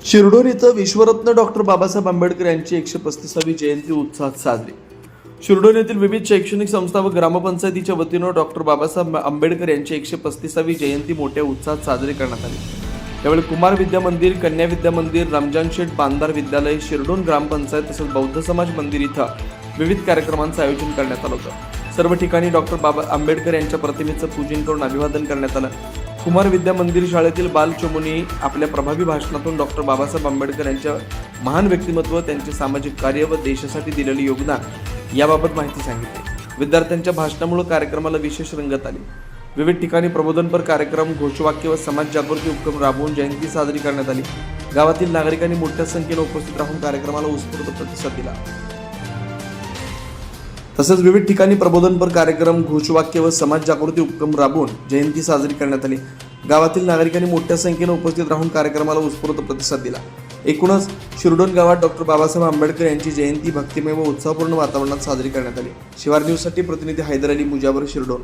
शिरडोन इथं विश्वरत्न डॉक्टर बाबासाहेब आंबेडकर यांची 135वी जयंती उत्साहात साजरी। शिरडोन येथील विविध शैक्षणिक संस्था व ग्रामपंचायतीच्या वतीनं डॉक्टर बाबासाहेब आंबेडकर यांची 135वी जयंती मोठ्या उत्साहात साजरी करण्यात आली। यावेळी कुमार विद्या मंदिर, कन्या विद्या मंदिर, रामजान शेठ बांधार विद्यालय, शिरडोन ग्रामपंचायत तसेच बौद्ध समाज मंदिर इथं विविध कार्यक्रमांचं आयोजन करण्यात आलं होतं। सर्व ठिकाणी डॉक्टर बाबा आंबेडकर यांच्या प्रतिमेचं पूजन करून अभिवादन करण्यात आलं। कुमार विद्या मंदिर शाळेतील बालचमुनी आपल्या प्रभावी भाषणातून डॉक्टर बाबासाहेब आंबेडकर यांच्या महान व्यक्तिमत्व, त्यांचे सामाजिक कार्य व देशासाठी दिलेले योगदान याबाबत माहिती सांगितली। विद्यार्थ्यांच्या भाषणामुळे कार्यक्रमाला विशेष रंगत आली। विविध ठिकाणी प्रबोधनपर कार्यक्रम, घोषवाक्य व समाज जागृती उपक्रम राबवून जयंती साजरी करण्यात आली। गावातील नागरिकांनी मोठ्या संख्येने उपस्थित राहून कार्यक्रमाला उत्स्फूर्त प्रतिसाद दिला। तसेच विविध ठिकाणी प्रबोधनपर कार्यक्रम, घोषवाक्य व समाज जागृती उपक्रम राबवून जयंती साजरी करण्यात आली। गावातील नागरिकांनी मोठ्या संख्येने उपस्थित राहून कार्यक्रमाला उत्स्फूर्त प्रतिसाद दिला। एकूणच शिरडोन गावात डॉक्टर बाबासाहेब आंबेडकर यांची जयंती भक्तिमय व उत्साहपूर्ण वातावरणात साजरी करण्यात आली। शिवार न्यूजसाठी प्रतिनिधी हैदर अली मुजावर, शिरडोन।